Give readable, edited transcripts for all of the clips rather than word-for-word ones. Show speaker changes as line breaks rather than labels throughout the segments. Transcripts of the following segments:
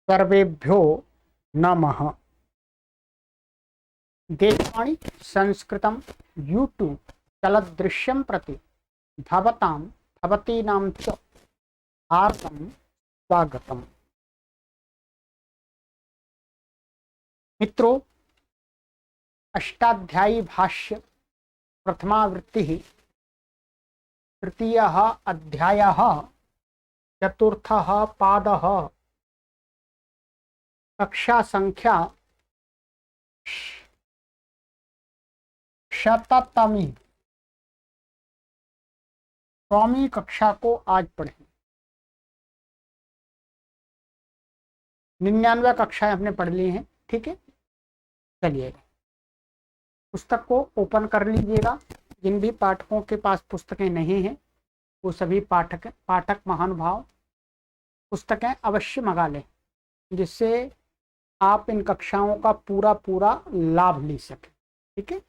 सर्वेभ्यो नमः। देशवाणी संस्कृतं यूट्यूब चलदृश्यं प्रति भवतां भवतीनां च हार्दं स्वागतम्। मित्रों, अष्टाध्यायी भाष्य प्रथमावृत्ति तृतीयः अध्यायः चतुर्थः पादः कक्षा संख्या शततमी सौवीं कक्षा को आज पढ़ें। 99 कक्षाएं हमने पढ़ ली हैं। ठीक है, चलिए पुस्तक को ओपन कर लीजिएगा। जिन भी पाठकों के पास पुस्तकें नहीं हैं वो सभी पाठक महानुभाव पुस्तकें अवश्य मंगा लें, जिससे आप इन कक्षाओं का पूरा लाभ ले सकें। ठीक है,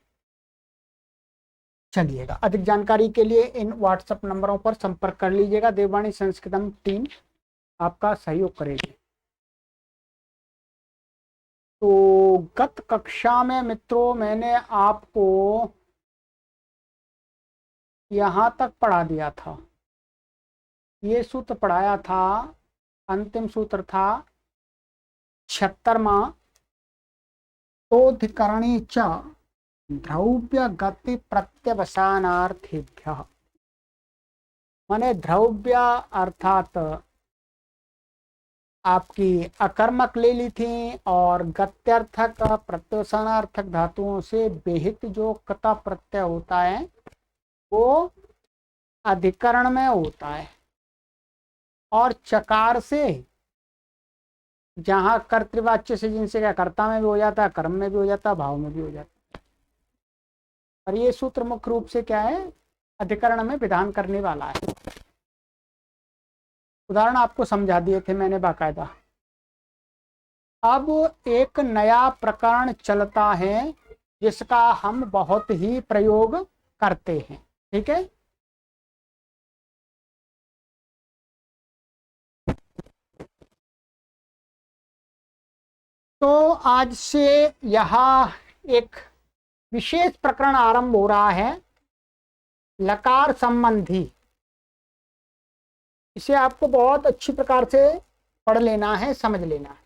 चलिएगा। अधिक जानकारी के लिए इन व्हाट्सएप नंबरों पर संपर्क कर लीजिएगा। देववाणी संस्कृतम टीम आपका सहयोग करेगी। तो गत कक्षा में मित्रों मैंने आपको यहाँ तक पढ़ा दिया था। ये सूत्र पढ़ाया था, अंतिम सूत्र था 76वां। तोधिकरणी च द्रव्य गति प्रत्यवसानार्थेभ्यः, माने द्रव्य अर्थात आपकी अकर्मक ले ली थी और गत्यर्थक प्रत्यवसानार्थक धातुओं से विहित जो कता प्रत्यय होता है वो अधिकरण में होता है, और चकार से जहां कर्तृवाच्य से जिनसे क्या कर्ता में भी हो जाता है, कर्म में भी हो जाता है, भाव में भी हो जाता है। और ये सूत्र मुख्य रूप से क्या है, अधिकरण में विधान करने वाला है। उदाहरण आपको समझा दिए थे मैंने बाकायदा। अब एक नया प्रकरण चलता है जिसका हम बहुत ही प्रयोग करते हैं। ठीक है, तो आज से यहाँ एक विशेष प्रकरण आरंभ हो रहा है, लकार संबंधी। इसे आपको बहुत अच्छी प्रकार से पढ़ लेना है, समझ लेना है।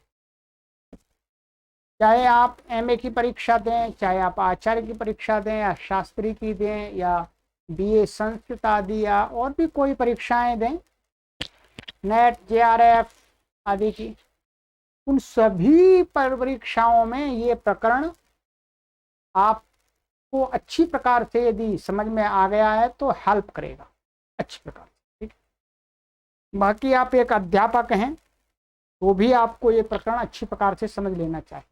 चाहे आप एमए की परीक्षा दें, चाहे आप आचार्य की परीक्षा दें, या शास्त्री की दें, या बीए संस्कृत आदि, या और भी कोई परीक्षाएं दें, नेट जेआरएफ आदि की, उन सभी परीक्षाओं में ये प्रकरण आपको अच्छी प्रकार से यदि समझ में आ गया है तो हेल्प करेगा अच्छी प्रकार से। ठीक, बाकी आप एक अध्यापक हैं तो भी आपको ये प्रकरण अच्छी प्रकार से समझ लेना चाहिए।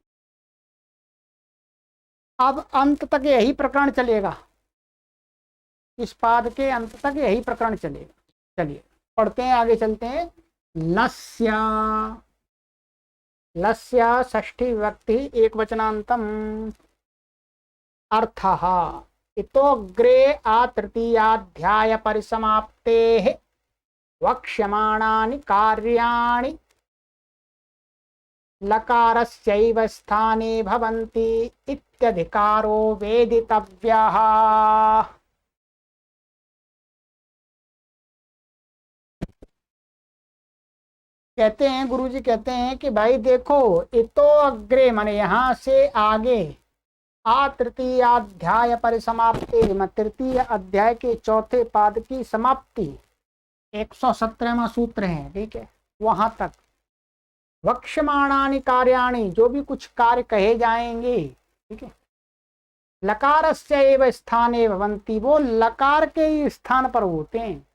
अब अंत तक यही प्रकरण चलेगा, इस पाद के अंत तक यही प्रकरण चलेगा। चलिए पढ़ते हैं, आगे चलते हैं। लस्या, लस्या षष्ठी विभक्ति एक वचनांतम अर्थः इतोऽग्रे तृतीयाध्याय परिसमाप्तेः वक्ष्यमाणानि कार्याणि लकारस्यैव स्थाने भवन्ति इत्यधिकारो वेदितव्यः। कहते हैं, गुरुजी कहते हैं कि भाई देखो, इतो अग्रे माने यहाँ से आगे, तृतीयाध्याय परिसमाप्ति, तृतीय अध्याय के चौथे पाद की समाप्ति, 117वां सूत्र है। ठीक है, वहां तक वक्ष्यमाणानि कार्याणि, जो भी कुछ कार्य कहे जाएंगे, ठीक है, लकारस्य एव स्थाने भवन्ति, वो लकार के ही स्थान पर होते हैं।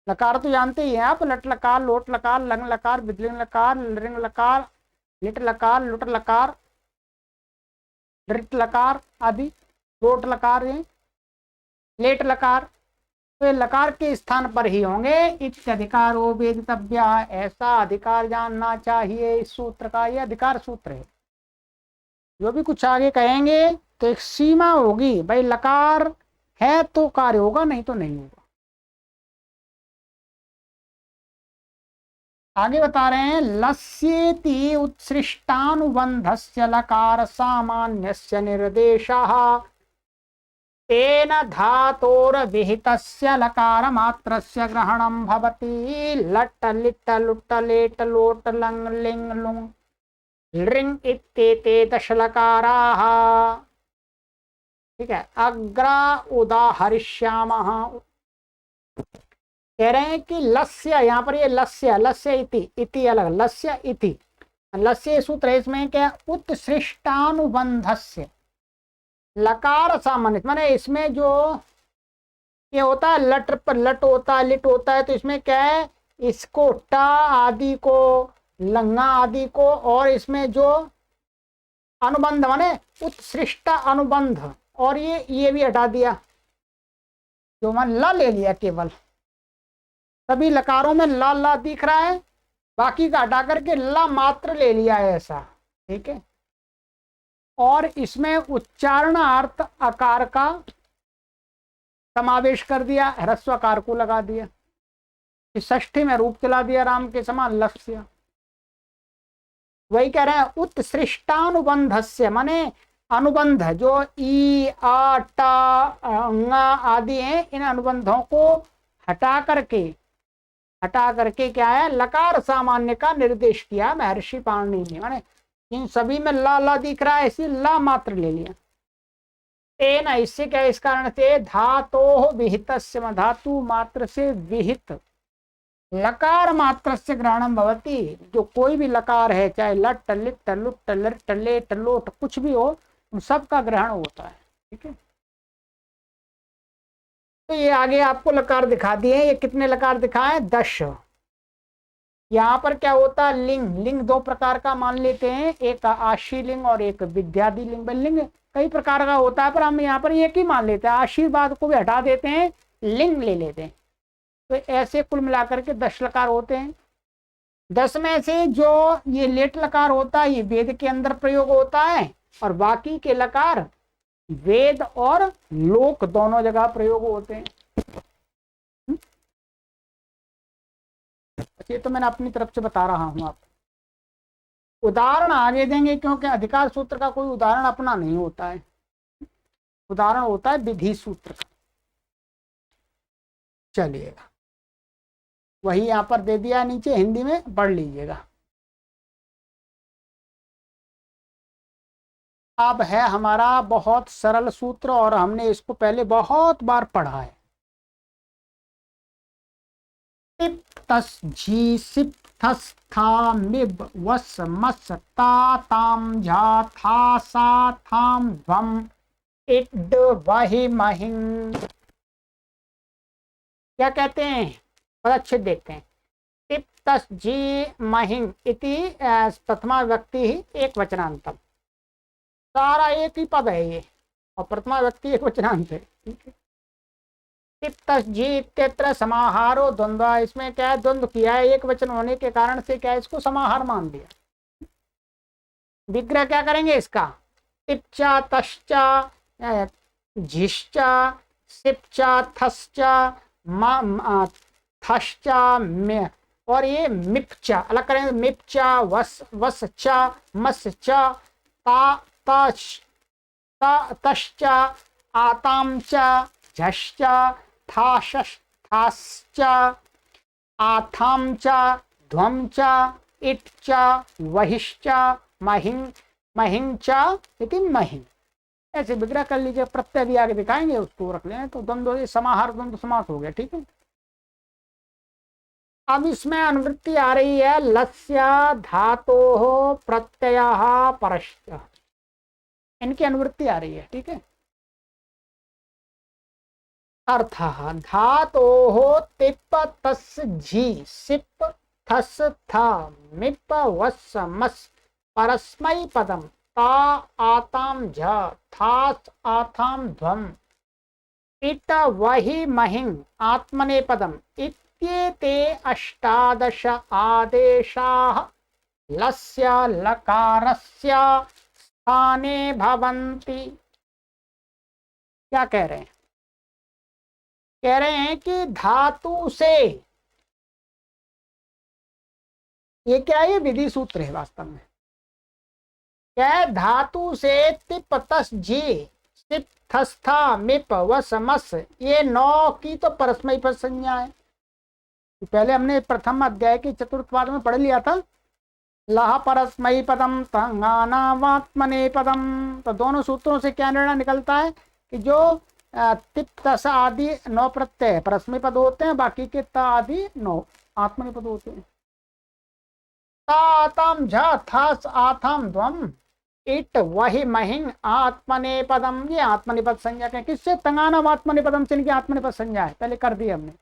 लकार तो जानते ही हैं आप, लट लकार, लोट लकार, लंग लकार, विदलिंग लकार, लृंग लकार, लिट लकार, लुट लकार, लृट लकार आदि, लोट लकार, लेट लकार, तो ये लकार के स्थान पर ही होंगे। इत्यधिकारो वेदितव्य, ऐसा अधिकार जानना चाहिए इस सूत्र का। ये अधिकार सूत्र है। जो भी कुछ आगे कहेंगे तो एक सीमा होगी, भाई लकार है तो कार्य होगा, नहीं तो नहीं होगा। आगे बता रहे हैं लस्येति उत्सृष्टानुबंधस्य लकार सामान्यस्य निर्देशः तेन धातोर विहितस्य लकार मात्रस्य ग्रहणं भवति। लट् लिट् लुट् लेट् लोट् लङ् लिङ् लुङ् लृङ् इत्येते दशलकाराः। ठीक है, अग्रा उदाहरिष्यामः। कह रहे हैं कि लस्य, यहाँ पर ये लस्य, लस्य इति अलग, लस्य इति, लस्य सूत्र है इसमें क्या, उत्सृष्टानुबंधस्य लकार सामान्य, माने इसमें जो ये होता है लट पर लट होता है, लिट होता है, तो इसमें क्या है, इसको टा आदि को, लंगा आदि को, और इसमें जो अनुबंध माने उत्सृष्ट अनुबंध, और ये भी हटा दिया, जो मान ला ले लिया, केवल सभी लकारों में ला ला दिख रहा है, बाकी का हटा करके ला मात्र ले लिया है ऐसा। ठीक है, और इसमें उच्चारणार्थ आकार का समावेश कर दिया, ह्रस्व आकार को लगा दिया, षष्ठी में रूप चला दिया राम के समान लक्ष्य। वही कह रहे हैं उत्सृष्टानुबंधस्य, माने अनुबंध जो ई आ टा ङ आदि हैं, इन अनुबंधों को हटा करके क्या है, लकार सामान्य का निर्देश किया महर्षि पाणिनि ने, माने इन सभी में ला ला दिख रहा है, इसी ला मात्र ले लिया। तेन, इससे क्या, इस कारण से धातोः विहितस्य, धातु मात्र से विहित लकार मात्र से ग्रहणम भवति, जो कोई भी लकार है, चाहे लट लिट लुट लिट लेट लोट कुछ भी हो, उन सब का ग्रहण होता है। ठीक है, तो ये आगे आपको लकार दिखा दिए, ये कितने लकार दिखाए, 10। यहाँ पर क्या होता है, लिंग, लिंग दो प्रकार का मान लेते हैं, एक आशी लिंग और एक विद्यादि लिंग। लिंग कई प्रकार का होता है, पर हम यहाँ पर एक ही मान लेते हैं, आशीर्वाद को भी हटा देते हैं, लिंग ले लेते हैं। तो ऐसे कुल मिलाकर के 10 लकार होते हैं। 10 में से जो ये लेट लकार होता है, ये वेद के अंदर प्रयोग होता है, और बाकी के लकार वेद और लोक दोनों जगह प्रयोग होते हैं। ये तो मैंने अपनी तरफ से बता रहा हूं आपको। उदाहरण आगे देंगे, क्योंकि अधिकार सूत्र का कोई उदाहरण अपना नहीं होता है, उदाहरण होता है विधि सूत्र का। चलिएगा, वही यहां पर दे दिया नीचे, हिंदी में पढ़ लीजिएगा। अब है हमारा बहुत सरल सूत्र, और हमने इसको पहले बहुत बार पढ़ा है। टिप तस झी सिप थस था मिब वस मस ता ताम झा था सा थाम वम इड वही महिं। क्या कहते हैं, बहुत अच्छे देखते हैं। टिप तस जी महिं इति प्रथमा व्यक्ति ही एक वचनांतम, सारा एक ही पद है ये, और प्रथमा व्यक्ति एक वचनांत है। ठीक है, टिप्तस जी इत्यत्र समाहारो द्वंद्व, इसमें क्या है, द्वंद्व किया है, एक वचन होने के कारण से क्या है, इसको समाहार मान दिया। विग्रह क्या करेंगे इसका, टिप्चा तश्चा झिश्चा सिप्चा थश्चा थश्चा में, और ये मिप्चा अलग करेंगे, मिप्चा वसचा मसचा तश्चा आतामचा झश्चा थाश्चा आथामचा ध्वमचा इट्चा वहिश्चा महिंचा इति महिं। ऐसे विग्रह कर लीजिए, प्रत्यय भी आगे दिखाएंगे, उसको रख लें, तो द्वंद्व समाहार द्वंद्व समास हो गया। ठीक है, अब इसमें अनुवृत्ति आ रही है, लस्य धातोः प्रत्ययः परश्च, इनकी अनुवृत्ति आ रही है। ठीक है, अर्थ धातोः तिप तस् झी सिप थस था मिप वस मस परस्मै पदम ता आताम झ थास आथाम ध्वम इट वही महिं आत्मनेपदम इत्येते अष्टादश आदेशाः लस्य लकारस्य स्थाने भवन्ति। क्या कह रहे हैं, कह रहे हैं कि धातु से ये क्या है? ये विधि सूत्र है वास्तव में। क्या है? धातु से तिप तस जी सिप थस्था मिप व समस, ये 9 की तो परस्मयी पद संज्ञा है। पहले हमने प्रथम अध्याय के चतुर्थ पाद में पढ़ लिया था। लह परस्मयी पदम तंगानावात्मने पदम। तो दोनों सूत्रों से क्या निर्णय निकलता है कि जो तिप तस आदि 9 प्रत्यय परस्मयी पद होते हैं, बाकी के त आदि 9 आत्मने पद होते हैं। तातम झ थस आथम द्वम इट वही महिंग आत्मने पदम, ये आत्मनिपद संज्ञा है। किससे? तंगानाम आत्मनिपदम से इनकी आत्मनिपद संज्ञा है, पहले कर दी हमने।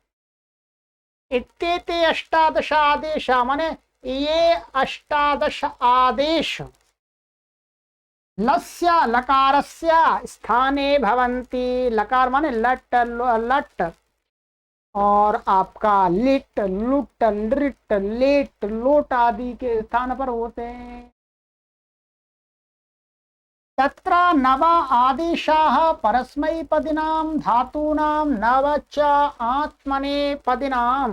इत्ते अष्टादश आदेश, माने ये 18 आदेश लस्य लकारस्य स्थाने भवन्ति। लकार माने लट लट, और आपका लिट लुट लिट लेट लोट आदि के स्थान पर होते हैं। तत्र नव आदेशाः परस्मैपदिनां धातूनां नव च आत्मनेपदिनां।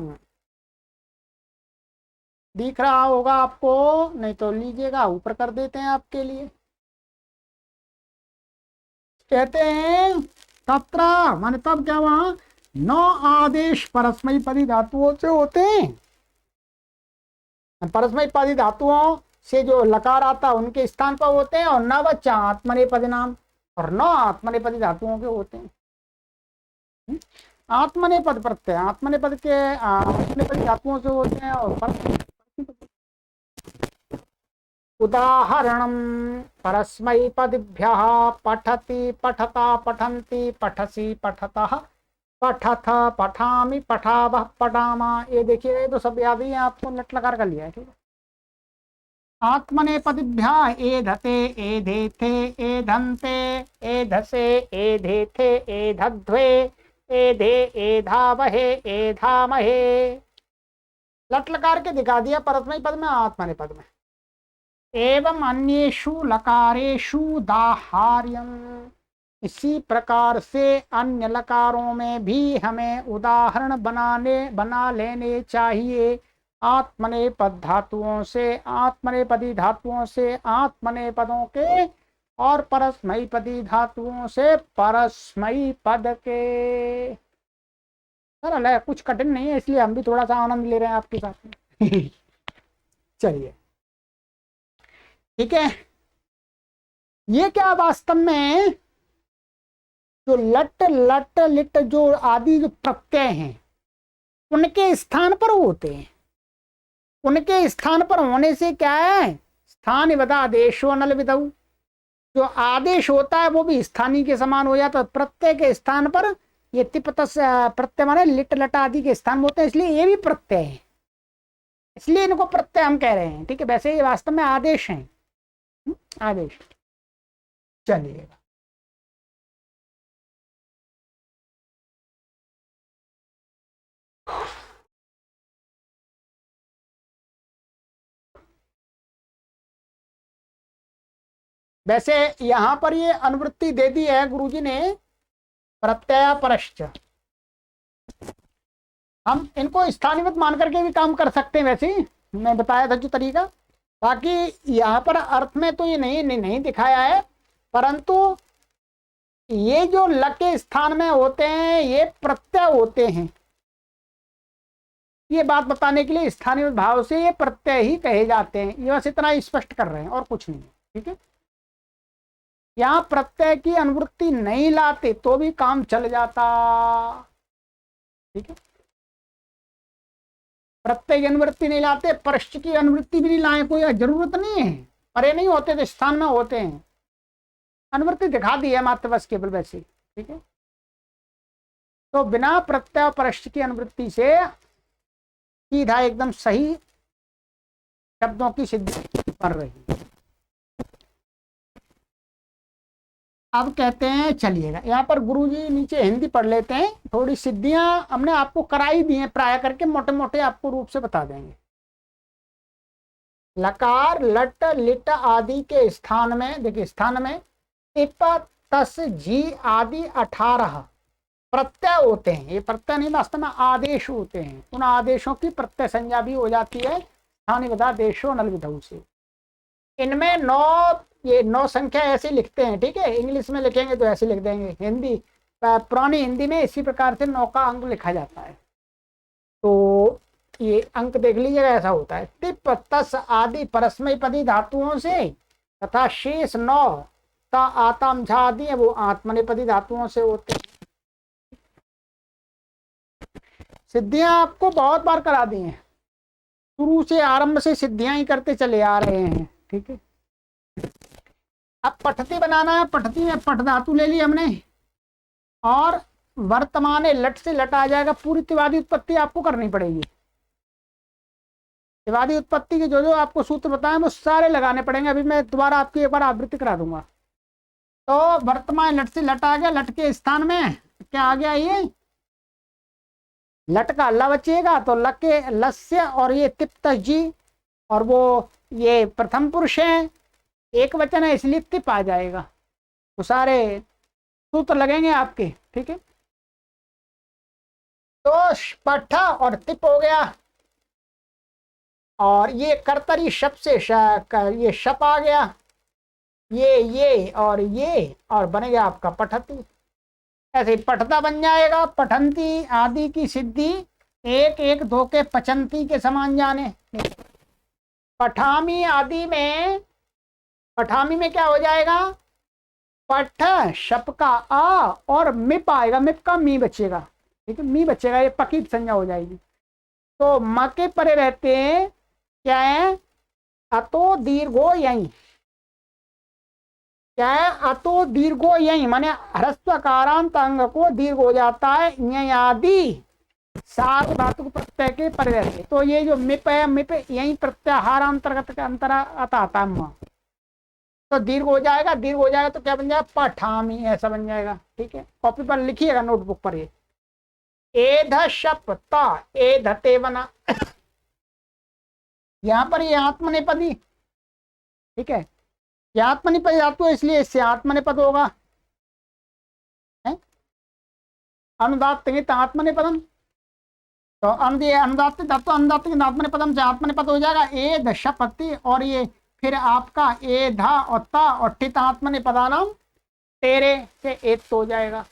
दिख रहा होगा आपको? नहीं तो लीजिएगा, ऊपर कर देते हैं आपके लिए। कहते हैं तत्र माने तब क्या? वहां 9 आदेश परस्मैपदी धातुओं से होते हैं। परस्मैपदी धातुओं से जो लकार आता है उनके स्थान पर होते हैं, और 9 च आत्मनेपदी नाम, और 9 आत्मनेपदी धातुओं के होते हैं। आत्मनेपद प्रत्यय आत्मनेपद के आत्मनेपदी धातुओं से होते हैं। और उदाहरणं परस्मैपदिभ्यः पठति पठता पठन्ति पठसि पठतः पठथ पठामि पठावः पठामा। ये देखिए, ये तो सब याद ही है आपको, लट लकार कर लिया है। ठीक है। आत्मनेपदिभ्यः एधते एधेथे एधन्ते एधसे एधेथे एधध्वे एधे एधावहे एधामहे। लट लकार के दिखा दिया परस्मैपद पद में, आत्मनेपद में। एवं अन्येषु लकारेषु दाहार्यम, इसी प्रकार से अन्य लकारों में भी हमें उदाहरण बना लेने चाहिए। आत्मनेपद धातुओं से, आत्मनेपदी धातुओं से आत्मनेपदों के, और परस्मैपदी धातुओं से परस्मयी पद के। सरल है, कुछ कठिन नहीं है, इसलिए हम भी थोड़ा सा आनंद ले रहे हैं आपके साथ में। चलिए, ठीक है। ये क्या वास्तव में जो लट लट लिट जो आदि जो प्रत्यय हैं उनके स्थान पर होते हैं। उनके स्थान पर होने से क्या है? स्थान बदा आदेशो नल विदऊ, जो आदेश होता है वो भी स्थानीय के समान हो जाता है। प्रत्यय के स्थान पर ये तिपतस प्रत्यय माने लिट लट आदि के स्थान होते हैं, इसलिए ये भी प्रत्यय है, इसलिए इनको प्रत्यय हम कह रहे हैं। ठीक है। वैसे ये वास्तव में आदेश हैं, आदेश। चलिएगा, वैसे यहां पर ये अनुवृत्ति दे दी है गुरुजी ने, प्रत्यय परश्च। हम इनको स्थानीयवत मान करके भी काम कर सकते हैं, वैसे मैं बताया था जो तरीका। बाकी यहाँ पर अर्थ में तो ये नहीं दिखाया है, परंतु ये जो ल के स्थान में होते हैं ये प्रत्यय होते हैं। ये बात बताने के लिए स्थानीय भाव से ये प्रत्यय ही कहे जाते हैं। ये बस इतना स्पष्ट कर रहे हैं और कुछ नहीं। ठीक है। यहाँ प्रत्यय की अनुवृत्ति नहीं लाते तो भी काम चल जाता। ठीक है। प्रत्यय की अनुवृत्ति नहीं लाते, परश्च की अनुवृत्ति भी नहीं लाए, कोई जरूरत नहीं है। परे नहीं होते तो स्थान में होते हैं। अनुवृत्ति दिखा दी है मात्र बस केवल वैसे। ठीक है। तो बिना प्रत्यय परश्च की अनुवृत्ति से सीधा एकदम सही शब्दों की सिद्धि कर रही है। अब कहते हैं, चलिएगा यहाँ पर गुरुजी नीचे हिंदी पढ़ लेते हैं। थोड़ी सिद्धियां हमने आपको कराई दी हैं, प्राय करके मोटे मोटे आपको रूप से बता देंगे। लकार लट लिट आदि के स्थान में, देखिए स्थान में टिप तस जी आदि 18 प्रत्यय होते हैं। ये प्रत्यय नहीं, वास्तव में आदेश होते हैं। उन आदेशों की प्रत्यय संज्ञा भी हो जाती है स्थानी बता देशो नल विधौ से। इनमें 9, ये 9 संख्या ऐसे लिखते हैं, ठीक है। इंग्लिश में लिखेंगे तो ऐसे लिख देंगे, हिंदी पुरानी हिंदी में इसी प्रकार से 9 का अंक लिखा जाता है। तो ये अंक देख लीजिएगा, ऐसा होता है। तिप तस आदि परस्मय पदी धातुओं से तथा शेष 9 ता आताम झा आदि वो आत्मनेपदी धातुओं से होते हैं। सिद्धियां आपको बहुत बार करा दी हैं, शुरू से आरंभ से सिद्धियां ही करते चले आ रहे हैं, ठीक है। अब पठती बनाना है। पठती में पठ धातु ले ली हमने, और वर्तमान लट से लट आ जाएगा। पूरी त्रिवादी उत्पत्ति आपको करनी पड़ेगी। त्रिवादी उत्पत्ति के जो जो आपको सूत्र बताएं वो सारे लगाने पड़ेंगे। अभी मैं दोबारा आपकी एक बार आवृत्ति करा दूंगा। तो वर्तमान लट से लट आ गया, लट के स्थान में क्या आ गया, ये लट का ल बचेगा, तो ल के लस्य और ये तिप्त जी, और वो ये प्रथम पुरुष है, एक वचन है इसलिए तिप आ जाएगा। तो सारे सूत्र लगेंगे आपके, ठीक है। तो पठ और तिप हो गया, और ये कर्तरी शप से ये शप आ गया, ये और बन गया आपका पठती। ऐसे पठता बन जाएगा। पठंती आदि की सिद्धि 1 1 2 के पचंती के समान जाने। पठामी आदि में, पठामी में क्या हो जाएगा, पठ शप का आ और मिप आएगा, मिप का मी बचेगा, ठीक है। मी बचेगा, ये पकी संज्ञा हो जाएगी। तो म के परे रहते हैं क्या है, अतो दीर्घो यही, क्या है, अतो दीर्घो यही, माने ह्रस्वकारांत अंग को दीर्घ हो जाता है यही आदि सात धातु प्रत्यय के परे रहते। तो ये जो मिप है, मिप यही प्रत्याहार अंतर्गत के अंतर आता है, तो दीर्घ हो जाएगा। दीर्घ हो जाएगा तो क्या बन जाएगा, पठामी, ऐसा बन जाएगा, ठीक है। कॉपी पर लिखिएगा, नोटबुक पर। ये एध शप ता एधते बना, यहां पर ये आत्मनेपदी, ठीक है। ये आत्मनेपदी धातु है, इसलिए इससे आत्मनेपद होगा। अनुदात्त आत्मनेपदम, तो अनुदात्त धातु अनुदात्त आत्मनेपदम से आत्मनेपद हो जाएगा। एध शपति, और ये फिर आपका ए धा और ता और टित आत्मनेपदानाम तेरे से एक तो हो जाएगा।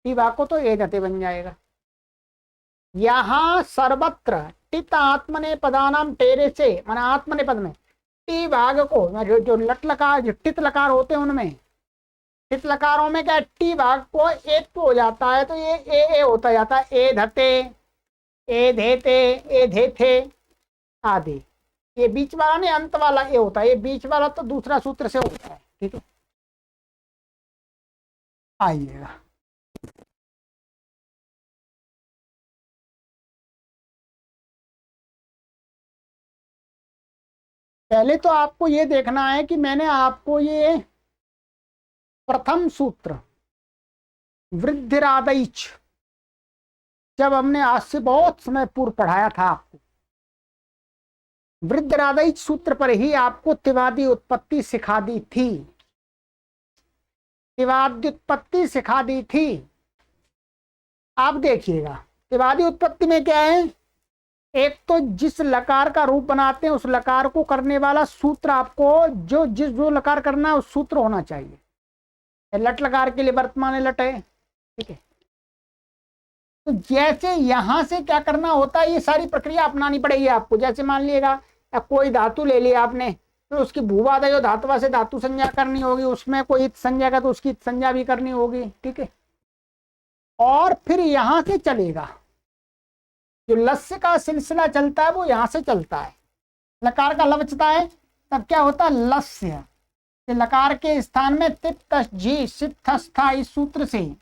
टिवा को तो ए धते बन जाएगा। यहाँ सर्वत्र टित आत्मनेपदानाम तेरे से, माना आत्मनेपद में टी भाग को, जो लट लकार, जो टित लकार होते हैं उनमें, टित लकारों में क्या टी भाग को एक तो हो जाता है, तो ये ए होता जाता है। ए धते, ए धेते, ए धेथे आदि। ये बीच वाला नहीं, अंत वाला ए होता है। ये बीच वाला तो दूसरा सूत्र से होता है, ठीक है। आइएगा, पहले तो आपको ये देखना है कि मैंने आपको ये प्रथम सूत्र वृद्धिरादैच, जब हमने आज से बहुत समय पूर्व पढ़ाया था आपको, वृद्धिरादैच सूत्र पर ही आपको त्रिवादी उत्पत्ति सिखा दी थी। त्रिवादी उत्पत्ति सिखा दी थी। आप देखिएगा, त्रिवादी उत्पत्ति में क्या है, एक तो जिस लकार का रूप बनाते हैं उस लकार को करने वाला सूत्र, आपको जो लकार करना है उस सूत्र होना चाहिए। लट लकार के लिए वर्तमान लट है, ठीक है। तो जैसे यहां से क्या करना होता है, ये सारी प्रक्रिया अपनानी पड़ेगी आपको। जैसे मान लीजिएगा कोई धातु ले लिया आपने, तो उसकी भूवाद जो धातुवा से धातु संज्ञा करनी होगी, उसमें कोई इत संज्ञा का तो उसकी इत संज्ञा भी करनी होगी, ठीक है। और फिर यहां से चलेगा, जो लस्य का सिलसिला चलता है वो यहां से चलता है। लकार का ल बचता है, तब क्या होता है, लस्य। लकार के स्थान में तिप्त जी सित्था, इस सूत्र से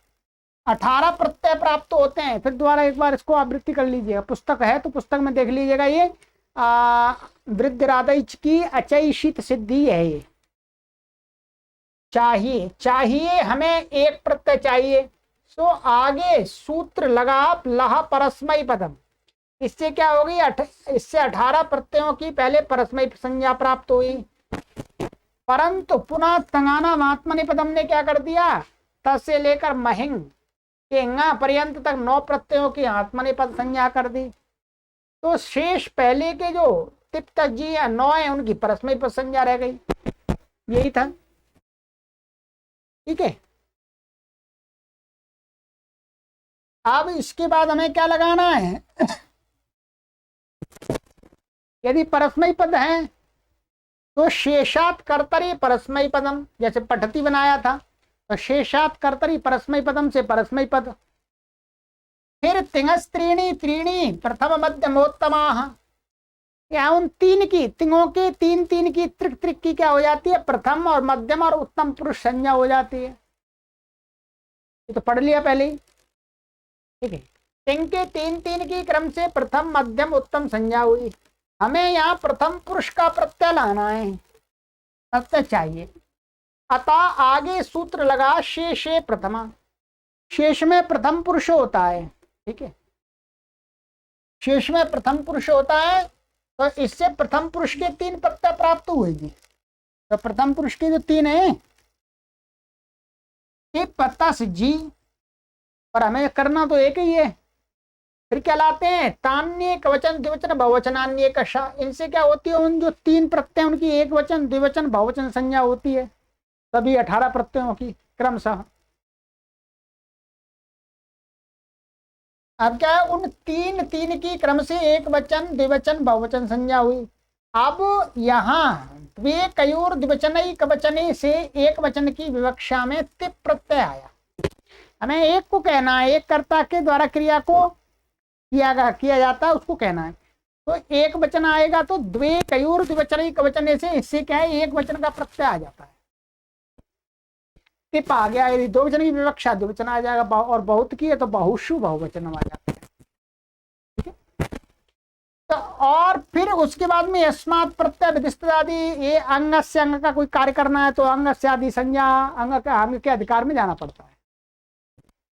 18 प्रत्यय प्राप्त होते हैं। फिर दोबारा एक बार इसको आवृत्ति कर लीजिएगा, पुस्तक है तो पुस्तक में देख लीजिएगा। ये वृद्धिरादैच की अचैषित सिद्धि है। ये चाहिए हमें एक प्रत्यय चाहिए, सो आगे सूत्र लगा लहा परस्मय पदम। इससे क्या होगी, इससे 18 प्रत्ययों की पहले परस्मय संज्ञा प्राप्त हुई। परंतु पुनः तंगाना आत्मनेपदम ने क्या कर दिया, त से लेकर महिंग के ङ पर्यंत तक 9 प्रत्ययों की आत्मनेपद संज्ञा कर दी। तो शेष पहले के जो तिप्त जी 9 है, उनकी परस्मय पद संज्ञा रह गई। यही था, ठीक है। अब इसके बाद हमें क्या लगाना है, यदि परस्मय पद है तो शेषात कर्तरी परस्मय पदम, जैसे पठती बनाया था तो शेषात कर्तरी परस्मय पदम से परस्मय पद। फिर तिंगस त्रीणी त्रीणी प्रथम मध्यमोत्तमा, या उन तीन की, तिंगों के तीन तीन की त्रिक त्रिक की क्या हो जाती है, प्रथम और मध्यम और उत्तम पुरुष संज्ञा हो जाती है। ये तो पढ़ लिया पहले ही, ठीक है। तिंग के तीन तीन की क्रम से प्रथम मध्यम उत्तम संज्ञा हुई। हमें यहाँ प्रथम पुरुष का प्रत्यय लाना है, प्रत्यय चाहिए। अतः आगे सूत्र लगा शेषे प्रथमा, शेष में प्रथम पुरुष होता है, ठीक है। शेष में प्रथम पुरुष होता है तो इससे प्रथम पुरुष के 3 प्रत्यय प्राप्त हुएगी। तो प्रथम पुरुष के जो 3 है, पत्ता से जी, और हमें करना तो एक ही है। फिर क्या लाते हैं, तान्य कवचन द्विवचन बहुवचनान्य कशा, इनसे क्या होती है, उन जो 3 प्रत्यय उनकी एक वचन द्विवचन बहुवचन संज्ञा होती है, सभी 18 प्रत्ययों की क्रमशः। अब क्या है, उन 3 की क्रम से एक वचन द्विवचन बहुवचन संज्ञा हुई। अब यहाँ वे कयोर द्विवचन कवचने से एक वचन की विवक्षा में तिप प्रत्यय आया। हमें एक को कहना है, एक कर्ता के द्वारा क्रिया को किया जाता है, उसको कहना है। तो एक वचन आएगा तो द्वे कयोर द्विवचन कवचने से, इससे क्या है, एक वचन का प्रत्यय आ जाता है, टिप आ गया। यदि 2 वचन की विवक्षा द्विवचन आ जाएगा, और बहुत की है तो बहुषु बहुवचन आ जाता है, ठीक है। तो और फिर उसके बाद में अस्मात् प्रत्यय विधिष्ट आदि, ये अंग से अंग का कोई कार्य करना है तो अंग से आदि संज्ञा अंग के अधिकार में जाना पड़ता है।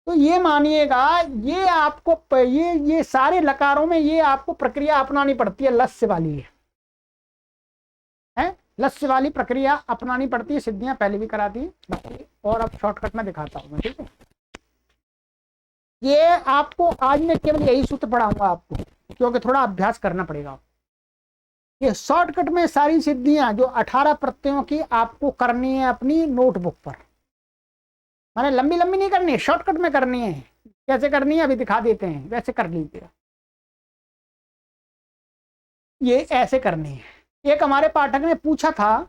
तो ये मानिएगा, ये आपको ये सारे लकारों में ये आपको प्रक्रिया अपनानी पड़ती है, लस्य वाली है, लस्य वाली प्रक्रिया अपनानी पड़ती है। सिद्धियां पहले भी कराती है, और अब शॉर्टकट में दिखाता हूं मैं, ठीक है। ये आपको आज मैं केवल यही सूत्र पढ़ाऊंगा आपको, क्योंकि थोड़ा अभ्यास करना पड़ेगा। ये शॉर्टकट में सारी सिद्धियां जो 18 प्रत्ययों की आपको करनी है अपनी नोटबुक पर, माने लंबी लंबी नहीं करनी है, शॉर्टकट में करनी है। कैसे करनी है अभी दिखा देते हैं, वैसे कर लीजिएगा। ये ऐसे करनी है। एक हमारे पाठक ने पूछा था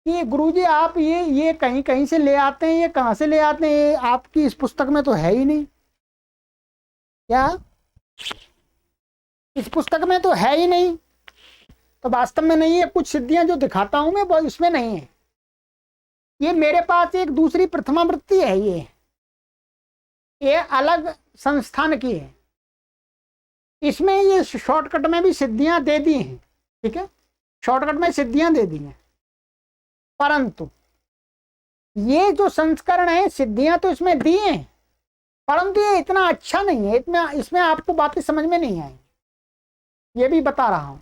कि गुरुजी आप ये कहीं कहीं से ले आते हैं, ये कहाँ से ले आते हैं, आपकी इस पुस्तक में तो है ही नहीं। क्या इस पुस्तक में तो है ही नहीं? तो वास्तव में नहीं है, कुछ सिद्धियां जो दिखाता हूं मैं वो इसमें नहीं है। ये मेरे पास एक दूसरी प्रथमा वृत्ति है, ये अलग संस्थान की है। इसमें ये शॉर्टकट में भी सिद्धियां दे दी हैं, ठीक है, शॉर्टकट में सिद्धियां दे दी हैं, परंतु ये जो संस्करण है सिद्धियां तो इसमें दी हैं, परंतु ये इतना अच्छा नहीं है, इसमें आपको बातें समझ में नहीं आएंगी, ये भी बता रहा हूं।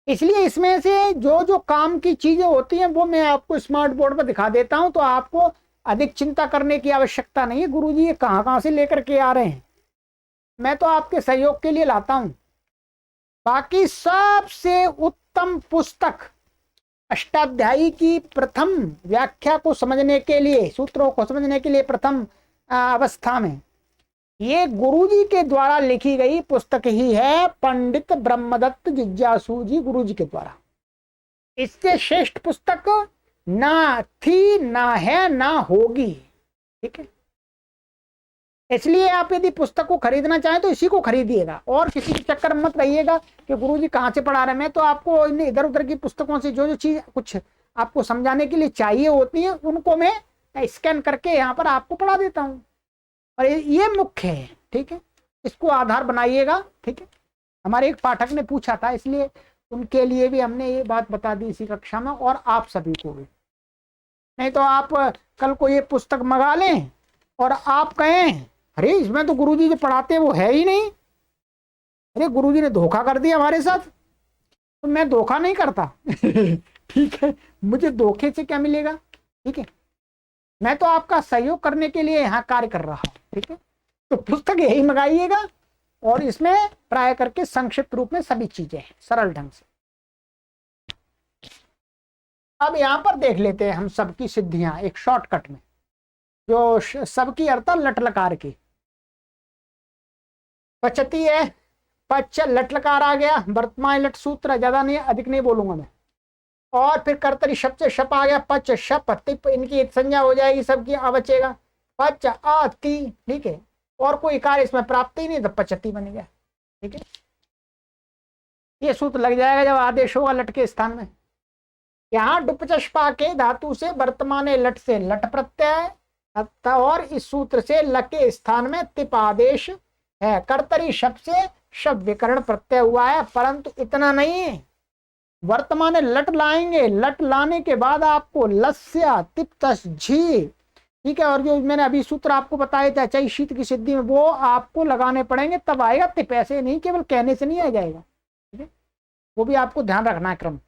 इसलिए इसमें से जो जो काम की चीजें होती हैं वो मैं आपको स्मार्ट बोर्ड पर दिखा देता हूं, तो आपको अधिक चिंता करने की आवश्यकता नहीं है। गुरुजी ये कहाँ कहाँ से लेकर के आ रहे हैं, मैं तो आपके सहयोग के लिए लाता हूं। बाकी सबसे उत्तम पुस्तक अष्टाध्यायी की प्रथम व्याख्या को समझने के लिए, सूत्रों को समझने के लिए प्रथम अवस्था में ये गुरुजी के द्वारा लिखी गई पुस्तक ही है, पंडित ब्रह्मदत्त जिज्ञासु जी गुरुजी के द्वारा। इससे श्रेष्ठ पुस्तक ना थी, ना है, ना होगी, ठीक है। इसलिए आप यदि पुस्तक को खरीदना चाहें तो इसी को खरीदिएगा, और किसी के चक्कर में मत रहिएगा कि गुरुजी कहाँ से पढ़ा रहे हैं। मैं तो आपको इधर उधर की पुस्तकों से जो जो चीज कुछ आपको समझाने के लिए चाहिए होती है उनको मैं स्कैन करके यहाँ पर आपको पढ़ा देता हूँ, और ये मुख्य है, ठीक है। इसको आधार बनाइएगा, ठीक है। हमारे एक पाठक ने पूछा था, इसलिए उनके लिए भी हमने ये बात बता दी इसी कक्षा में, और आप सभी को भी। नहीं तो आप कल को ये पुस्तक मंगा लें और आप कहें अरे इसमें तो गुरुजी जो पढ़ाते हैं वो है ही नहीं, अरे गुरुजी ने धोखा कर दिया हमारे साथ। तो मैं धोखा नहीं करता ठीक है, मुझे धोखे से क्या मिलेगा, ठीक है। मैं तो आपका सहयोग करने के लिए यहाँ कार्य कर रहा हूँ, ठीक है। तो पुस्तक यही मंगाइएगा, और इसमें प्राय करके संक्षिप्त रूप में सभी चीजें हैं सरल ढंग से। अब यहां पर देख लेते हैं हम सबकी सिद्धियां एक शॉर्टकट में, जो सबकी अर्थ लट लकार की। पचती है, पच लट लकार आ गया, वर्तमान लट सूत्र, ज्यादा नहीं अधिक नहीं बोलूंगा मैं। और फिर कर्तरी शप से शप आ गया, पच शप तिप, इनकी संज्ञा हो जाएगी सबकी, बचेगा पच अति, ठीक है। और कोई कार्य इसमें प्राप्त ही नहीं तो पचती बन गया, ठीक है। ये सूत्र लग जाएगा जब आदेश होगा लट के स्थान में। यहाँ डुपचष्पा के धातु से वर्तमान लट से लट प्रत्यय, और इस सूत्र से ल के स्थान में तिप आदेश है। कर्तरी शब्द से शब्द विकरण प्रत्यय हुआ है, परंतु इतना नहीं, वर्तमान लट लाएंगे, लट लाने के बाद आपको लस्या तिप तस झी, ठीक है। और जो मैंने अभी सूत्र आपको बताए थे चाहे शीत की सिद्धि में, वो आपको लगाने पड़ेंगे तब आएगा तिप, ऐसे नहीं केवल कहने से नहीं आ जाएगा, ठीक है। वो भी आपको ध्यान रखना है क्रम।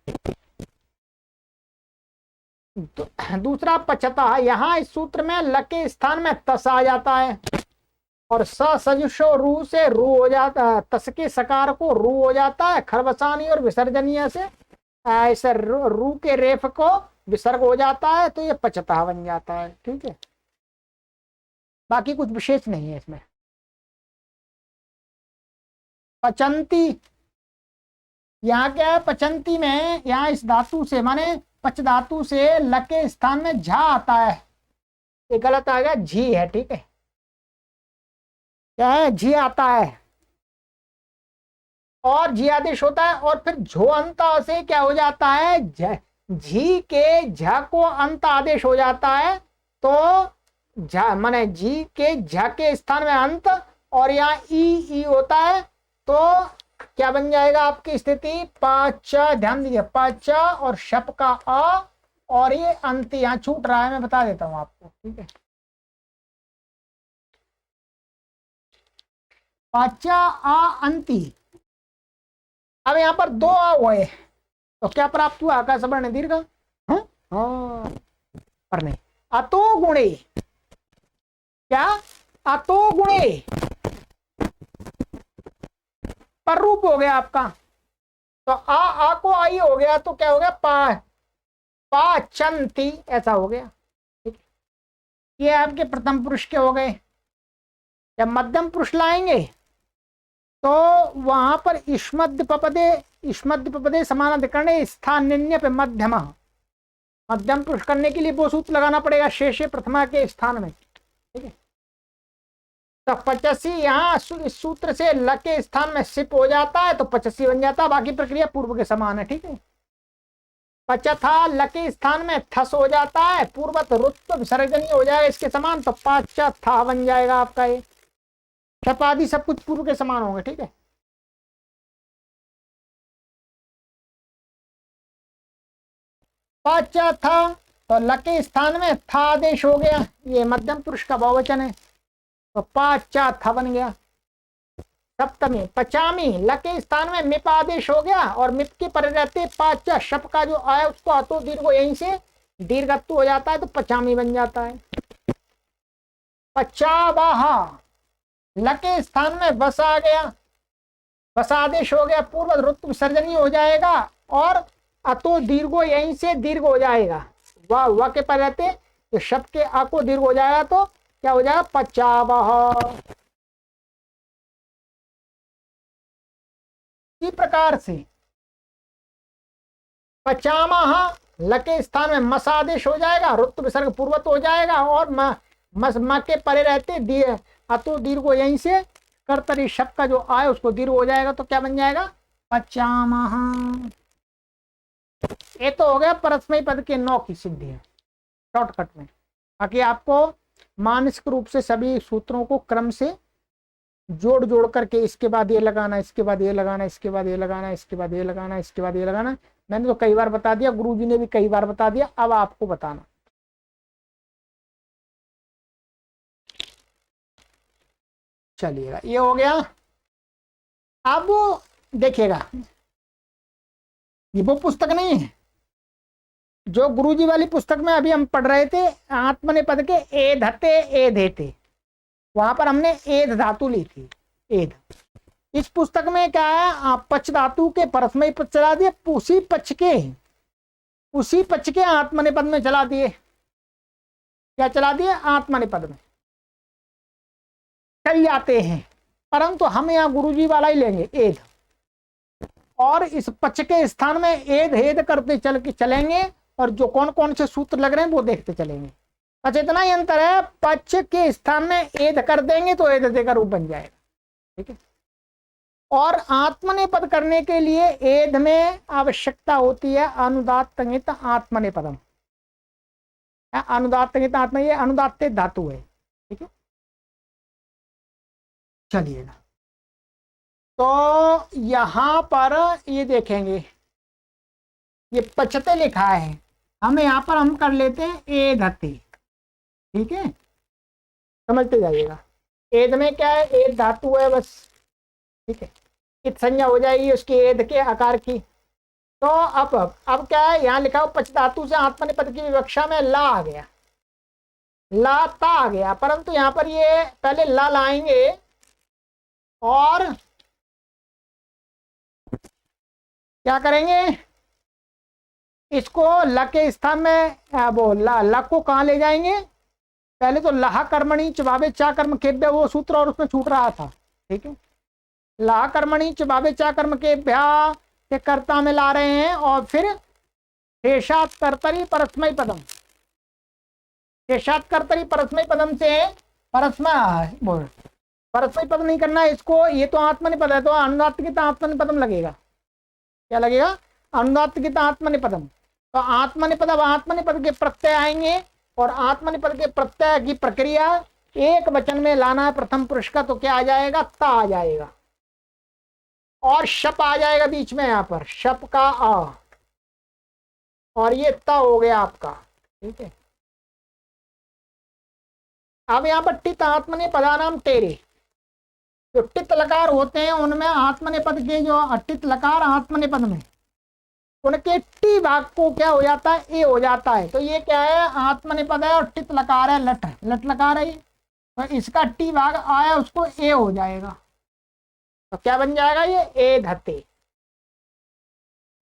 दूसरा पचता, यहाँ इस सूत्र में ल के स्थान में तस आ जाता है, और सजुषो रू से रू हो जाता है, तस के सकार को रू हो जाता है, खरवसानी और विसर्जनीय से ऐसे रू के रेफ को विसर्ग हो जाता है, तो ये पचता बन जाता है, ठीक है। बाकी कुछ विशेष नहीं है इसमें। पचंती, यहाँ क्या है, पचंती में यहाँ इस धातु से माने पच धातु से ल के स्थान में झा आता है, ये गलत आ गया, झी है, ठीक है। क्या है, झी आता है और झी आदेश होता है, और फिर झो अंत से क्या हो जाता है, झी के झ को अंत आदेश हो जाता है, तो झ माने झी के झ के स्थान में अंत, और यहाँ ई होता है, तो क्या बन जाएगा आपकी स्थिति, पाच, ध्यान दीजिए, पाच और शप का अ, और ये अंत यहाँ छूट रहा है, मैं बता देता हूं आपको, ठीक है। पाचा आ अंति, अब यहाँ पर दो आ हुए, तो क्या प्राप्त हुआ, आकाश वर्ण दीर्घ, पर नहीं, अतो गुणे, क्या अतो गुणे पर रूप हो गया आपका, तो आ को आई हो गया, तो क्या हो गया, पाचंती ऐसा हो गया, ठीक है। ये आपके प्रथम पुरुष के हो गए। जब मध्यम पुरुष लाएंगे तो वहां पर इष्मद्य समान अधिकरण स्थान्य पे मध्यम, मध्यम पुरुष करने के लिए वो सूत्र लगाना पड़ेगा शेषे प्रथमा के स्थान में, ठीक है। तो 85 यहाँ इस सूत्र से ल के स्थान में सिप हो जाता है, तो 85 बन जाता है, बाकी प्रक्रिया पूर्व के समान है, ठीक है। पचथा ल के स्थान में थस हो जाता है, पूर्वत रुत्व विसर्जनीय हो जाएगा इसके समान, तो पाचथा बन जाएगा आपका ये। शप आदि सब कुछ पूर्व के समान होंगे, ठीक है। पाचथा, तो ल के स्थान में था आदेश हो गया, ये मध्यम पुरुष का बहुवचन है, तो पाचा बन गया। सप्तमी पचामी, ल के स्थान में मिप आदेश हो गया, और मिप के पर रहते पाचा शप का जो आया उसको अतो दीर्घ यहीं से दीर्घत्व हो जाता है, तो पचामी बन जाता है। पचावाहा, ल के स्थान में बस आ गया, बस आदेश हो गया, पूर्व रुत्व विसर्जनीय हो जाएगा, और अतो दीर्घो यहीं से दीर्घ हो जाएगा, वह के पर रहते तो शप के आ को दीर्घ हो जाएगा, तो क्या हो जाएगा, पचावह। इसी प्रकार से पचामह, ल के स्थान में मस आदेश हो जाएगा, रुत्व विसर्ग पूर्वत हो जाएगा, और म के परे रहते अतो दीर्घ यहीं से कर्तरी शब्द का जो आए उसको दीर्घ हो जाएगा, तो क्या बन जाएगा, पचामह। ये तो हो गया परस्मय पद के 9 की सिद्धि है शॉर्टकट में। बाकी आपको मानसिक रूप से सभी सूत्रों को क्रम से जोड़ करके इसके बाद ये लगाना, इसके बाद ये लगाना, इसके बाद ये लगाना, इसके बाद ये लगाना, इसके बाद ये लगाना। मैंने तो कई बार बता दिया, गुरुजी ने भी कई बार बता दिया, अब आपको बताना। चलिएगा, ये हो गया। अब देखिएगा, ये वो पुस्तक नहीं है जो गुरुजी वाली पुस्तक में अभी हम पढ़ रहे थे, आत्मनेपद के ए धते ए देते, वहां पर हमने एध धातु ली थी, एध। इस पुस्तक में क्या है, आप पच धातु के परस्मय पद चला दिए, उसी पच के आत्मनेपद में चला दिए। क्या चला दिए? आत्मनेपद में चल जाते हैं, परंतु हम यहाँ गुरुजी वाला ही लेंगे, एध। और इस पच के स्थान में एध हेद करते चलेंगे, और जो कौन कौन से सूत्र लग रहे हैं वो देखते चलेंगे। बस इतना ही अंतर है, पच के स्थान में एध कर देंगे तो एध देकर रूप बन जाएगा, ठीक है। और आत्मनेपद करने के लिए एध में आवश्यकता होती है अनुदात्त अंगित आत्मनेपदम। अनुदात्त अंगित आत्मा, ये अनुदात्त धातु है, ठीक है। चलिएगा, तो यहां पर ये देखेंगे, ये पचते लिखा है, हमें यहां पर हम कर लेते हैं एधते, ठीक है, समझते जाइएगा। एध में क्या है, एध धातु है बस, ठीक है। इत संज्ञा हो जाएगी उसकी एध के आकार की। तो अब क्या है, यहाँ लिखा हो पच धातु से आत्मनेपद की विवक्षा में ला आ गया, ला ता आ गया, परंतु यहाँ पर ये पहले ला लाएंगे और क्या करेंगे, इसको ल के स्थान में वो ला को कहाँ ले जाएंगे, पहले तो लहा कर्मणि चबावे चा कर्म केभ्य, वो सूत्र और उसमें छूट रहा था, ठीक है। लहा कर्मणि चबावे चा कर्म केभ्य के कर्ता में ला रहे हैं, और फिर शेषात कर्तरी परस्मय पदम, शेषात कर्तरी परस्मय पदम से परस्मय पद नहीं करना है इसको, ये तो आत्मनेपद है, तो अनुदात्त आत्मनेपदम लगेगा। क्या लगेगा? अनुदात्त आत्मनेपदम। तो आत्मनेपद, अब आत्मनेपद के प्रत्यय आएंगे, और आत्मनेपद के प्रत्यय की प्रक्रिया एक वचन में लाना है प्रथम पुरुष का, तो क्या आ जाएगा? ता आ जाएगा, और शप आ जाएगा बीच में, यहां पर शप का आ, और ये ता हो गया आपका, ठीक है। अब यहां पर टित आत्मनेपदानाम तेरे, जो टित लकार होते हैं उनमें आत्मनेपद के, जो अटित लकार आत्मनेपद में, उनके टी भाग को क्या हो जाता है? ए हो जाता है। तो ये क्या है? आत्मनेपद है और टित लकार है, लट लकार है, तो इसका टी भाग आया उसको ए हो जाएगा, तो क्या बन जाएगा? ये ए धते।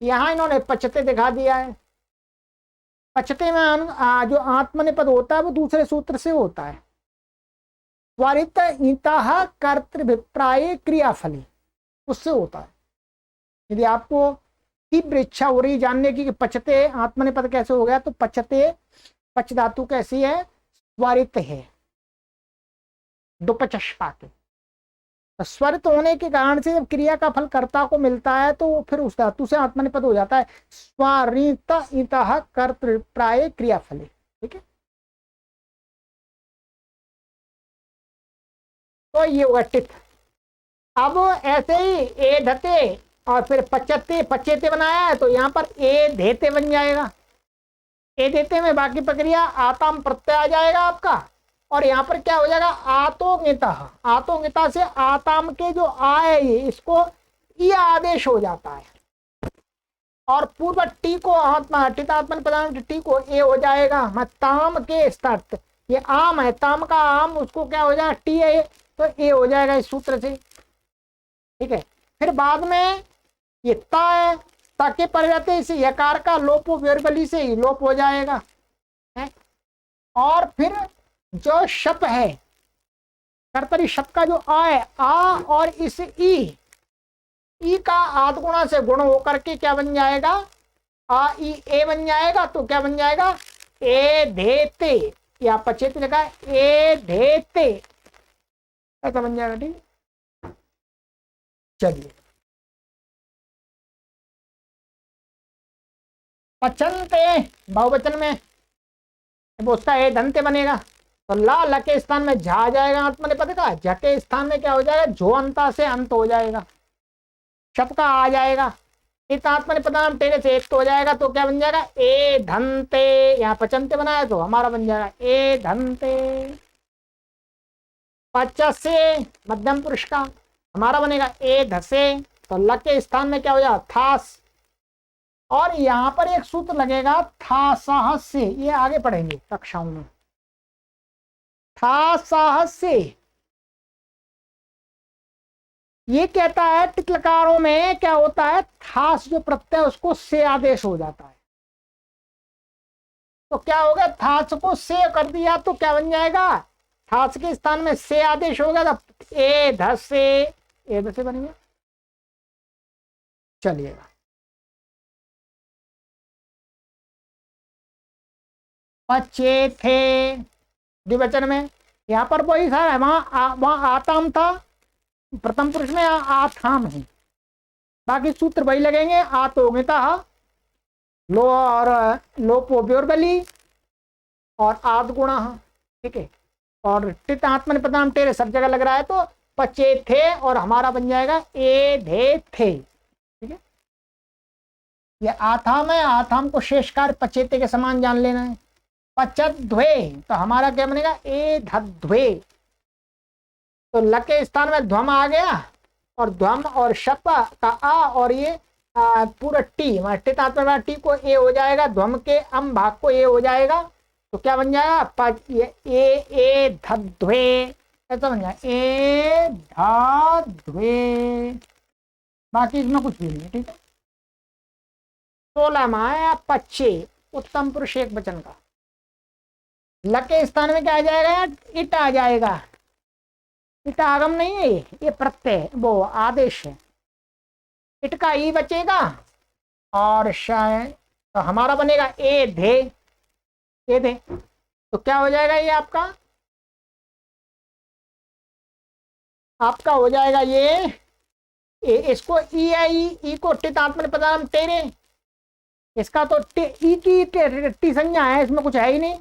यहां इन्होंने पचते दिखा दिया है। पचते में जो आत्मनेपद होता है वो दूसरे सूत्र से होता है, त्वरित इतः कर्तृभिप्राय क्रियाफली, उससे होता है। यदि आपको तीव्र इच्छा हो रही जानने की कि पचते आत्मनेपद कैसे हो गया, तो पचते पच धातु कैसी है? स्वरित है, दुपचष्पा के। तो स्वरित होने के कारण से जब क्रिया का फल कर्ता को मिलता है तो फिर उस धातु से आत्मनेपद हो जाता है, स्वरित इतः कर्तृप्राय क्रियाफली, ठीक है। तो ये होगा टित। अब ऐसे ही ए धते और फिर पचते पचेते बनाया है, तो यहाँ पर ए धेते बन जाएगा। ए देते में बाकी प्रक्रिया आताम प्रत्यय आ जाएगा आपका, और यहाँ पर क्या हो जाएगा? आतोंगिता, आतोंगिता से आताम के जो आए इसको ई आदेश हो जाता है, और पूर्व टी को आत्मा टितात्मन प्रदान टी को ए हो जाएगा। ताम के स्टार्ट, ये आम है, ताम का आम, उसको क्या हो जाएगा? टी है, तो ए हो जाएगा इस सूत्र से, ठीक है। फिर बाद में ये ता है, ता के परिवर्ते इसे यकार का लोप व्यर्गली से ही लोप हो जाएगा है? और फिर जो शप है, कर्तरी शप का जो आ है, आ और इस ई का आध गुणा से गुण होकर के क्या बन जाएगा? आ ई ए बन जाएगा। तो क्या बन जाएगा? ए धेते, या पचेत लिखा है, ए धेते ऐसा बन जाएगा, ठीक। चलिए, पचनते बहुवचन में वो उसका ए धनते बनेगा, तो ला ल के स्थान में झा आ जाएगा आत्मनेपद का, झ के स्थान में क्या हो जाएगा? झो अंता से अंत हो जाएगा, शप का आ जाएगा, इत आत्मनेपदाम तेरे से एक तो हो जाएगा, तो क्या बन जाएगा? ए धनते। यहाँ पचनते बनाया तो हमारा बन जाएगा ए धनते। पचसे मध्यम पुरुष का हमारा बनेगा ए धसे, तो ल के स्थान में क्या हो जाएगा? थास। और यहां पर एक सूत्र लगेगा था साहस से, ये आगे पढ़ेंगे कक्षाओं में। था साहस से ये कहता है टित लकारों में क्या होता है, थास जो प्रत्यय उसको से आदेश हो जाता है। तो क्या होगा, थास को से कर दिया तो क्या बन जाएगा, थास के स्थान में से आदेश होगा तो ए ध से, ए ध से बन गया। चलिएगा, बच्चे थे द्विवचन में, यहाँ पर वही था, वहां आताम था, प्रथम पुरुष में आथाम है, बाकी सूत्र वही लगेंगे, आतोगिता लो और लोपोब्योर्बली और आद गुणा, ठीक है। और टित आत्मन पदाम टेरे सब जगह लग रहा है, तो पचे थे और हमारा बन जाएगा ए धे थे, ठीक है। ये आथाम है, आथाम को शेष कार्य पचेते के समान जान लेना है। पचत ध्वे तो हमारा क्या बनेगा, ए धध्वे, तो ल के स्थान में ध्वम आ गया, और ध्वम और शप का आ और ये पूरा टी, टितात्मा टी को ए हो जाएगा, ध्वम के अम भाग को ए हो जाएगा, तो क्या बन जाएगा, ए धध्वे, ऐसा बन जाएगा ए धध्वे, बाकी इसमें कुछ भी नहीं है, ठीक है। 16 है पच्चे उत्तम पुरुष एक वचन का, ल के स्थान में क्या आ जाएगा, इट आ जाएगा, इट आगम नहीं है, ये प्रत्यय वो आदेश है, इट का ई बचेगा, और शायद तो हमारा बनेगा ए धे, ए धे, तो क्या हो जाएगा, ये आपका हो जाएगा ये इसको ई आई, ई को टित आत्मन पदाम टेरे, इसका तो ई की टी संज्ञा है, इसमें कुछ है ही नहीं,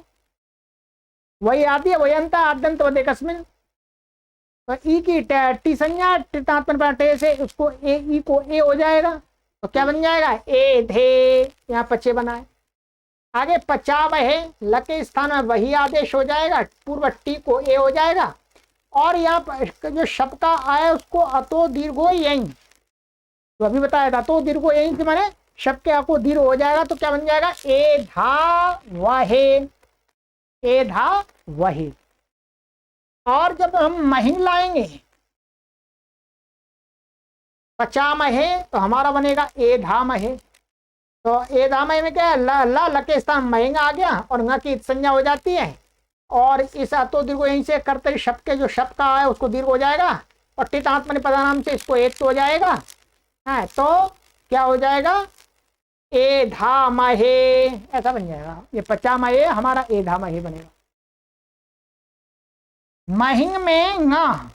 वही आती है वही अंत आद्यंत वदे कस्मिन, तो ई की टी संज्ञा टितात्मन टे से उसको ए, ई को ए हो जाएगा, तो क्या बन जाएगा, ए धे, यहाँ पचे बनाए। आगे पचाव है, ल के स्थान में वही आदेश हो जाएगा, पूर्व टी को ए हो जाएगा, और यहाँ पर जो शब्द का आया उसको अतो दीर्घो यहीं, तो अभी बताया था, तो दीर्घो यहीं से माने शब्द के को दीर्घ हो जाएगा, तो क्या बन जाएगा, ए धा वहे, ए धा वहे। और जब हम महिंग लाएंगे पचा महे, तो हमारा बनेगा ए धा महे, तो ए धा महे में क्या है, ल के स्थान महिंग आ गया, और न की संज्ञा हो जाती है, और इस अतो दीर्घ यहीं से करते शब्द के जो शब्द का है उसको दीर्घ हो जाएगा, और टितात्मनि पदानाम से इसको एक हो जाएगा, है तो क्या हो जाएगा, ए धा महे, ऐसा बन जाएगा, ये पचा महे हमारा ए धा महे बनेगा। महिंग में गा,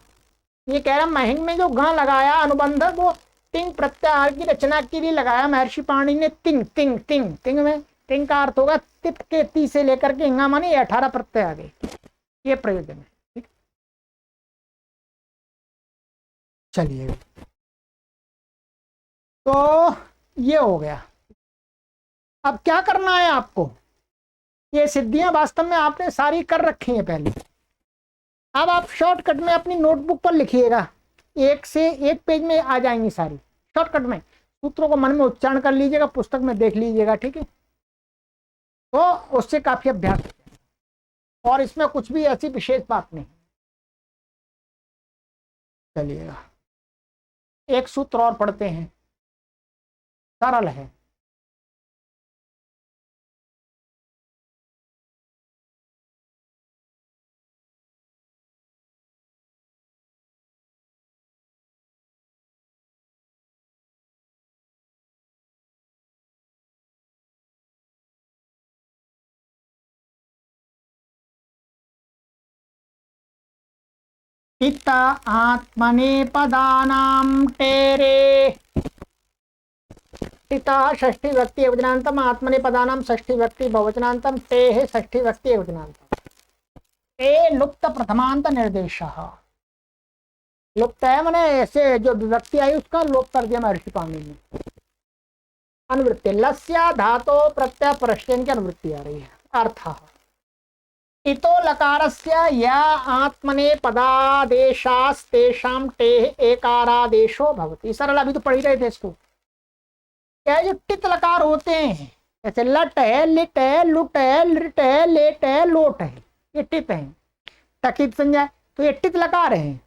ये कह रहा महिंग में जो गा लगाया अनुबंध, वो तिंग प्रत्याहार की रचना के लिए लगाया महर्षि पाणिनि ने, तिंग तिंग तिंग, तिंग में तिंग का अर्थ होगा तिप के ती से लेकर के इंगा माने 18 प्रत्यय आ गए, ये प्रयोजन है, ठीक। चलिए, तो ये हो गया। अब क्या करना है आपको, ये सिद्धियां वास्तव में आपने सारी कर रखी हैं पहले, अब आप शॉर्टकट में अपनी नोटबुक पर लिखिएगा, एक से एक पेज में आ जाएंगी सारी, शॉर्टकट में सूत्रों को मन में उच्चारण कर लीजिएगा, पुस्तक में देख लीजिएगा, ठीक है, तो उससे काफी अभ्यास, और इसमें कुछ भी ऐसी विशेष बात नहीं। चलिएगा, एक सूत्र और पढ़ते हैं, सरल है, टित आत्मने पदानाम टेरे, टिता षष्ठी व्यक्ति एकवचनांतम, आत्मने पदानाम षष्ठी व्यक्ति बहुवचनांतम, ते है षष्ठी व्यक्ति एकवचनांतम, ते लुप्त प्रथमांत निर्देश, लुप्त है मैंने ऐसे जो विभक्ति आई उसका लोप कर दिया महर्षि पाणिनि ने। अनुवृत्ति, लस्या धातो प्रत्यय परस्यन की अनुवृत्ति आ रही है, अर्थ इतो लकारस्य या आत्मने पदादेशास्तेषां टे एकारादेशो भवति। सरल, अभी तो पढ़ ही रहे थे इसको। क्या जो टित लकार होते हैं, जैसे लट है, लिट है, लुट है, लिट है, लेट है, लोट है, ये टित है, तकित संज्ञा, तो ये टित लकार है।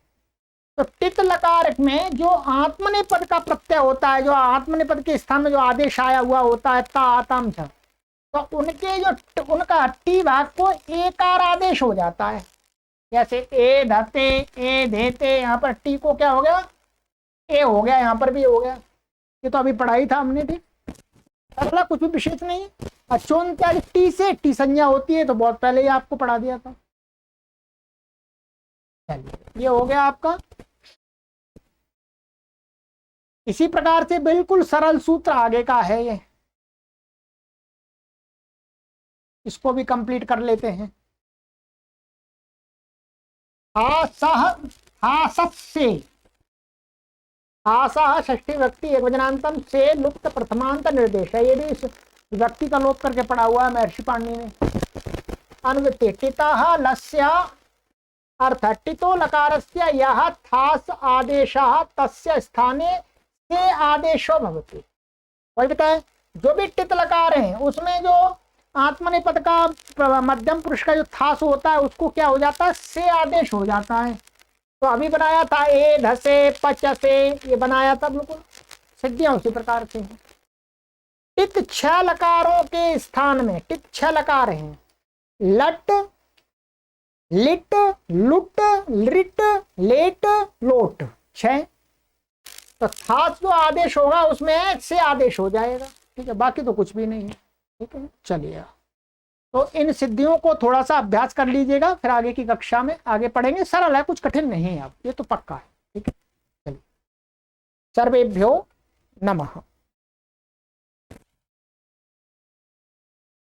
तो टित लकार में जो आत्मनेपद का प्रत्यय होता है, जो आत्मनेपद के स्थान में जो आदेश आया हुआ होता है ता आतम छ, तो उनके जो उनका टी भाग को एकार आदेश हो जाता है। जैसे ए धते, ए धेते, यहाँ पर टी को क्या हो गया, ए हो गया, यहाँ पर भी हो गया। ये तो अभी पढ़ाई था हमने, ठीक, अगला कुछ भी विशेष नहीं है। अचोन त्याग टी से टी संज्ञा होती है, तो बहुत पहले ही आपको पढ़ा दिया था। चलिए ये हो गया आपका। इसी प्रकार से बिल्कुल सरल सूत्र आगे का है ये, इसको भी कंप्लीट कर लेते हैं। हासत से, आशा षष्ठी व्यक्ति एक वचनांतम से लुप्त प्रथमांत निर्देश है। ये भी व्यक्ति का लोप करके पढ़ा हुआ है महर्षि पाणिनि ने। अनुवृत्ति टिता लस्या अर्थ टितो लकारस्य यह थास आदेशः तस्य स्थाने से आदेशो भवति। वही बताए, जो भी टित लकार है उसमें जो आत्मनेपद का मध्यम पुरुष का जो थास होता है उसको क्या हो जाता है, से आदेश हो जाता है। तो अभी बनाया था ए धसे पचसे, ये बनाया था, बिल्कुल सिद्धियां उसी प्रकार से हैं। टित 6 लकारों के स्थान में टित 6 लकार हैं, लट, लिट, लुट, लिट, लेट, लोट, 6। तो थास जो आदेश होगा उसमें से आदेश हो जाएगा, ठीक है, बाकी तो कुछ भी नहीं है, ठीक है। चलिए, तो इन सिद्धियों को थोड़ा सा अभ्यास कर लीजिएगा, फिर आगे की कक्षा में आगे पढ़ेंगे। सरल है, कुछ कठिन नहीं है, अब ये तो पक्का है, ठीक है। चलिए, सर्वेभ्यो नमः।